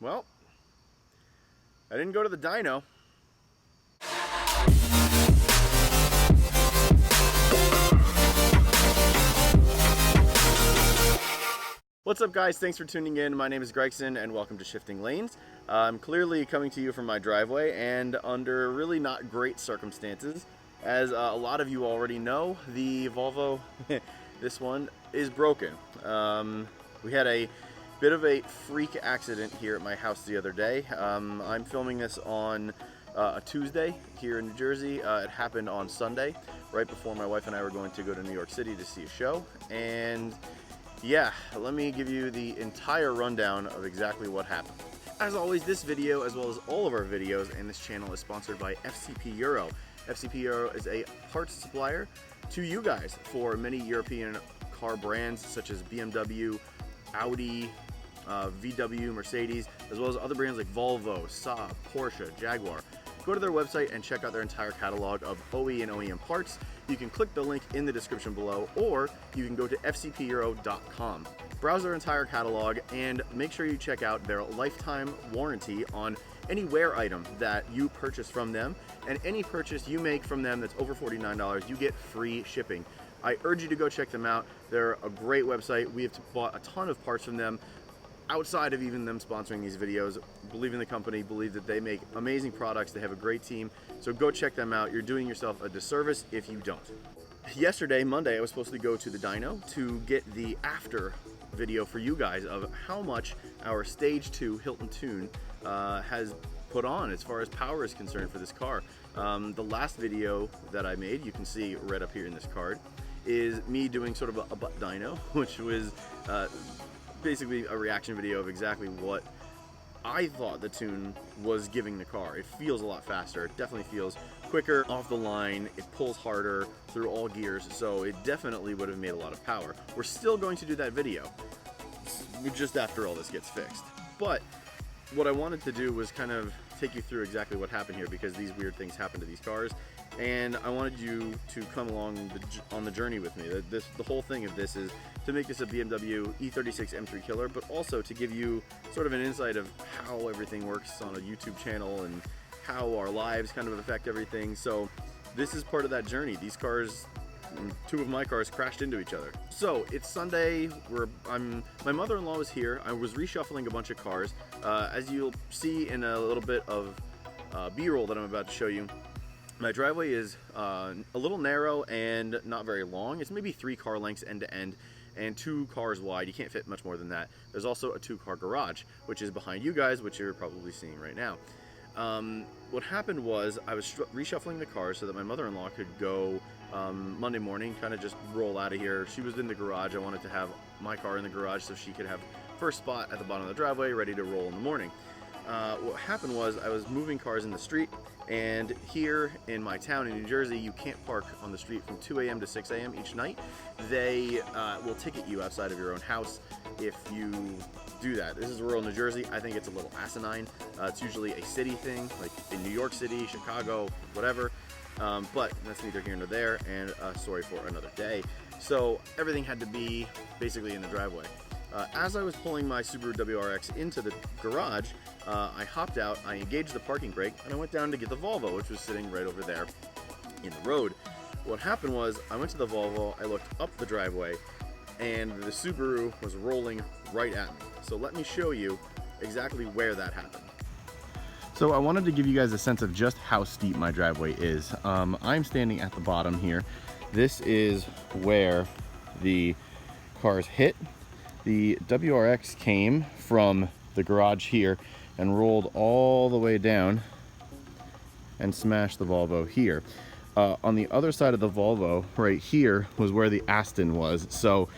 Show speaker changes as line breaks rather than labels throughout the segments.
Well, I didn't go to the dyno. What's up, guys? Thanks for tuning in. My name is Gregson and welcome to Shifting Lanes. I'm clearly coming to you from my driveway and under really not great circumstances. As a lot of you already know, the Volvo, this one, is broken. We had a bit of a freak accident here at my house the other day. I'm filming this on a Tuesday here in New Jersey. It happened on Sunday, right before my wife and I were going to go to New York City to see a show. And yeah, let me give you the entire rundown of exactly what happened. As always, this video, as well as all of our videos and this channel, is sponsored by FCP Euro. FCP Euro is a parts supplier to you guys for many European car brands such as BMW, Audi, VW, Mercedes, as well as other brands like Volvo, Saab, Porsche, Jaguar. Go to their website and check out their entire catalog of OE and OEM parts. You can click the link in the description below, or you can go to fcpeuro.com. Browse their entire catalog and make sure you check out their lifetime warranty on any wear item that you purchase from them, and any purchase you make from them that's over $49, you get free shipping. I urge you to go check them out. They're a great website. We have bought a ton of parts from them outside of even them sponsoring these videos. Believe in the company, believe that they make amazing products. They have a great team, so go check them out. You're doing yourself a disservice if you don't. Yesterday, Monday, I was supposed to go to the dyno to get the after video for you guys of how much our Stage 2 Hilton Tune has put on as far as power is concerned for this car. The last video that I made, you can see right up here in this card, is me doing sort of a butt dyno, which was basically a reaction video of exactly what I thought the tune was giving the car. It feels a lot faster. It definitely feels quicker off the line. It pulls harder through all gears, so it definitely would have made a lot of power. We're still going to do that video just after all this gets fixed. But what I wanted to do was kind of take you through exactly what happened here, because these weird things happen to these cars, and I wanted you to come along on the journey with me. The whole thing of this is to make this a BMW E36 M3 killer, but also to give you sort of an insight of how everything works on a YouTube channel and how our lives kind of affect everything. So this is part of that journey. These cars, two of my cars, crashed into each other. So it's Sunday. My mother-in-law was here. I was reshuffling a bunch of cars. As you'll see in a little bit of B-roll that I'm about to show you, my driveway is a little narrow and not very long. It's maybe 3 car lengths end to end and 2 cars wide. You can't fit much more than that. There's also a 2-car garage, which is behind you guys, which you're probably seeing right now. What happened was I was reshuffling the cars so that my mother-in-law could go Monday morning, kind of just roll out of here. She was in the garage. I wanted to have my car in the garage so she could have first spot at the bottom of the driveway, ready to roll in the morning. What happened was I was moving cars in the street, and here in my town in New Jersey, you can't park on the street from 2 a.m. to 6 a.m. each night. They will ticket you outside of your own house if you do that. This is rural New Jersey. I think it's a little asinine. It's usually a city thing, like in New York City, Chicago, whatever. But that's neither here nor there, and a story for another day. So everything had to be basically in the driveway. As I was pulling my Subaru WRX into the garage, I hopped out, I engaged the parking brake, and I went down to get the Volvo, which was sitting right over there in the road. What happened was I went to the Volvo, I looked up the driveway, and the Subaru was rolling right at me. So let me show you exactly where that happened. So I wanted to give you guys a sense of just how steep my driveway is. I'm standing at the bottom here. This is where the cars hit. The WRX came from the garage here and rolled all the way down and smashed the Volvo here. On the other side of the Volvo, right here, was where the Aston was. So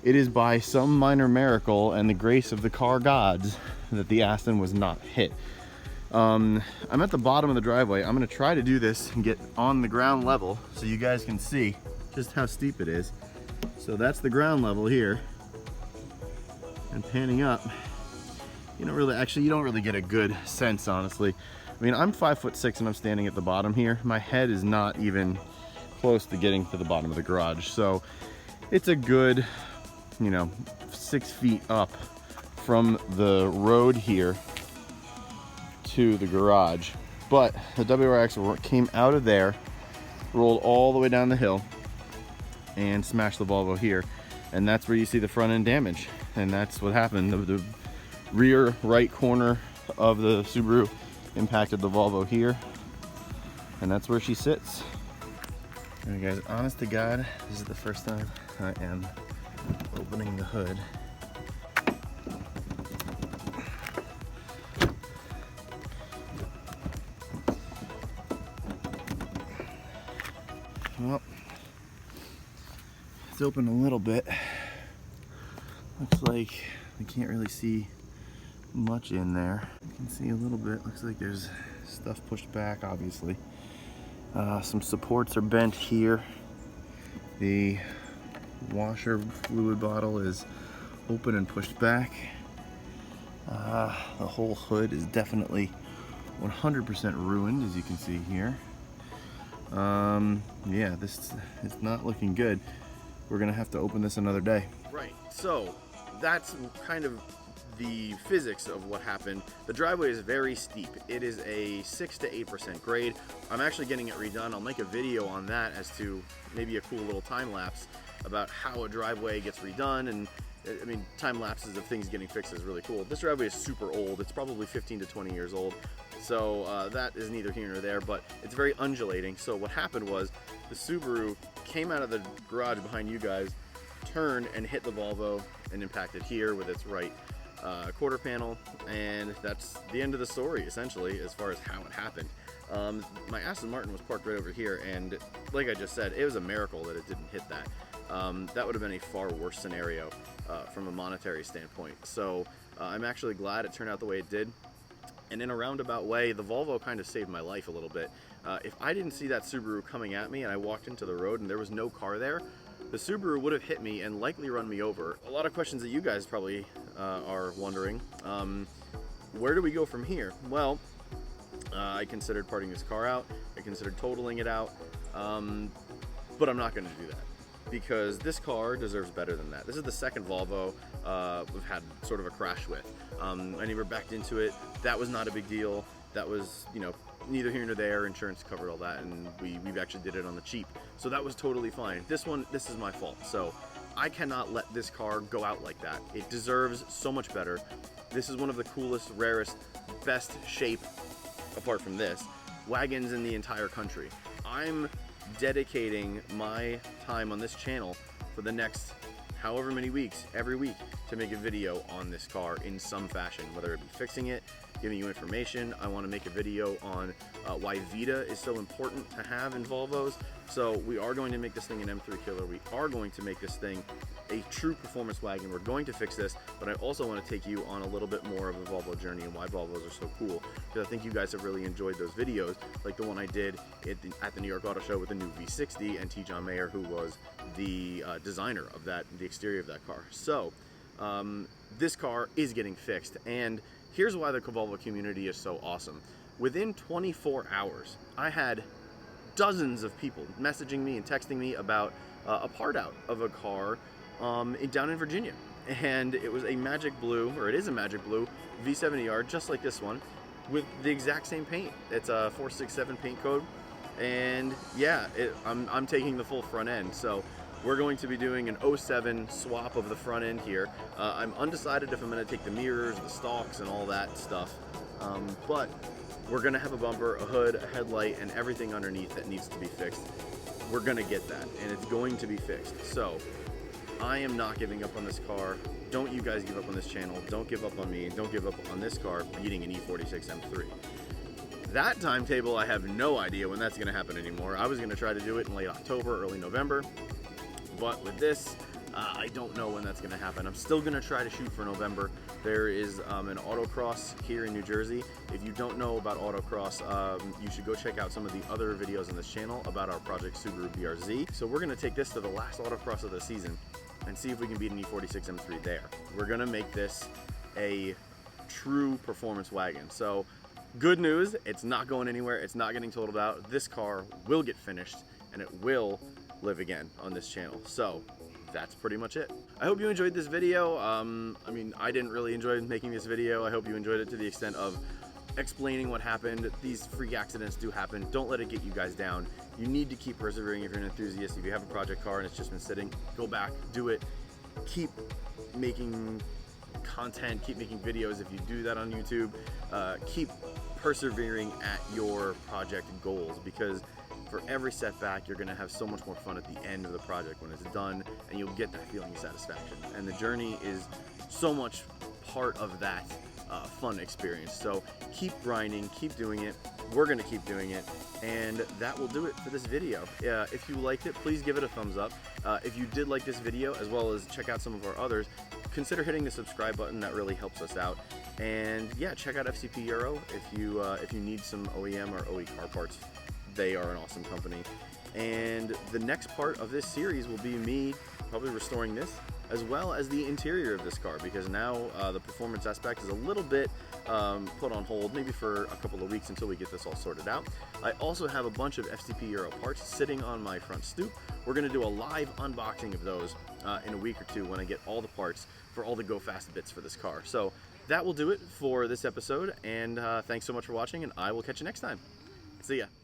it is by some minor miracle and the grace of the car gods that the Aston was not hit. I'm at the bottom of the driveway. I'm gonna try to do this and get on the ground level so you guys can see just how steep it is. So that's the ground level here. And panning up, you don't really get a good sense, honestly. I mean, I'm 5'6" and I'm standing at the bottom here. My head is not even close to getting to the bottom of the garage. So it's a good, 6 feet up from the road here to the garage, but the WRX came out of there, rolled all the way down the hill, and smashed the Volvo here. And that's where you see the front end damage. And that's what happened. The rear right corner of the Subaru impacted the Volvo here. And that's where she sits. Alright guys, honest to God, this is the first time I am opening the hood. Well, it's open a little bit. Looks like I can't really see much in there. You can see a little bit. Looks like there's stuff pushed back, obviously. Some supports are bent here. The washer fluid bottle is open and pushed back. The whole hood is definitely 100% ruined, as you can see here. Yeah, this is not looking good. We're gonna have to open this another day. Right, so that's kind of the physics of what happened. The driveway is very steep. It is a 6 to 8% grade. I'm actually getting it redone. I'll make a video on that as to maybe a cool little time lapse about how a driveway gets redone. And I mean, time lapses of things getting fixed is really cool. This driveway is super old. It's probably 15 to 20 years old. So that is neither here nor there, but it's very undulating. So what happened was the Subaru came out of the garage behind you guys, turned and hit the Volvo and impacted here with its right quarter panel, and that's the end of the story essentially as far as how it happened. My Aston Martin was parked right over here, and like I just said, it was a miracle that it didn't hit that. That would have been a far worse scenario from a monetary standpoint. So I'm actually glad it turned out the way it did. And in a roundabout way, the Volvo kind of saved my life a little bit. If I didn't see that Subaru coming at me and I walked into the road and there was no car there, the Subaru would have hit me and likely run me over. A lot of questions that you guys probably are wondering. Where do we go from here? Well, I considered parting this car out. I considered totaling it out. But I'm not going to do that, because this car deserves better than that. This is the second Volvo we've had sort of a crash with. I never backed into it. That was not a big deal. That was, you know, neither here nor there. Insurance covered all that, and we've actually did it on the cheap. So that was totally fine. This is my fault. So I cannot let this car go out like that. It deserves so much better. This is one of the coolest, rarest, best shape, apart from this, wagons in the entire country. I'm dedicating my time on this channel for the next however many weeks, every week, to make a video on this car in some fashion, whether it be fixing it, giving you information. I want to make a video on why Vita is so important to have in Volvos. So we are going to make this thing an M3 killer. We are going to make this thing a true performance wagon. We're going to fix this, but I also want to take you on a little bit more of the Volvo journey and why Volvos are so cool, because I think you guys have really enjoyed those videos, like the one I did at the New York Auto Show with the new V60 and T. John Mayer, who was the designer of that, the exterior of that car. So this car is getting fixed, and here's why the Volvo community is so awesome. Within 24 hours, I had dozens of people messaging me and texting me about a part out of a car down in Virginia. And it was a magic blue, or it is a magic blue, V70R, just like this one, with the exact same paint. It's a 467 paint code. And yeah, I'm taking the full front end. So we're going to be doing an 07 swap of the front end here. I'm undecided if I'm going to take the mirrors, the stalks, and all that stuff. But we're going to have a bumper, a hood, a headlight, and everything underneath that needs to be fixed. We're going to get that, and it's going to be fixed. So I am not giving up on this car. Don't you guys give up on this channel. Don't give up on me. Don't give up on this car beating an E46 M3. That timetable, I have no idea when that's going to happen anymore. I was going to try to do it in late October, early November. But with this, I don't know when that's going to happen. I'm still going to try to shoot for November. There is an autocross here in New Jersey. If you don't know about autocross, you should go check out some of the other videos on this channel about our project Subaru BRZ. So we're going to take this to the last autocross of the season and see if we can beat an E46 M3 there. We're going to make this a true performance wagon. So good news, it's not going anywhere. It's not getting totaled out. This car will get finished, and it will live again on this channel. So that's pretty much it. I hope you enjoyed this video. I mean, I didn't really enjoy making this video. I hope you enjoyed it to the extent of explaining what happened. These freak accidents do happen. Don't let it get you guys down. You need to keep persevering if you're an enthusiast. If you have a project car and it's just been sitting, go back, do it. Keep making content, keep making videos if you do that on YouTube. Keep persevering at your project goals, because for every setback, you're gonna have so much more fun at the end of the project when it's done, and you'll get that feeling of satisfaction. And the journey is so much part of that fun experience. So keep grinding, keep doing it. We're gonna keep doing it, and that will do it for this video. If you liked it, please give it a thumbs up. If you did like this video, as well as check out some of our others, consider hitting the subscribe button. That really helps us out. And yeah, check out FCP Euro if you need some OEM or OE car parts. They are an awesome company. And the next part of this series will be me probably restoring this, as well as the interior of this car, because now the performance aspect is a little bit put on hold, maybe for a couple of weeks until we get this all sorted out. I also have a bunch of FCP Euro parts sitting on my front stoop. We're gonna do a live unboxing of those in a week or two when I get all the parts for all the go fast bits for this car. So that will do it for this episode, and thanks so much for watching, and I will catch you next time. See ya.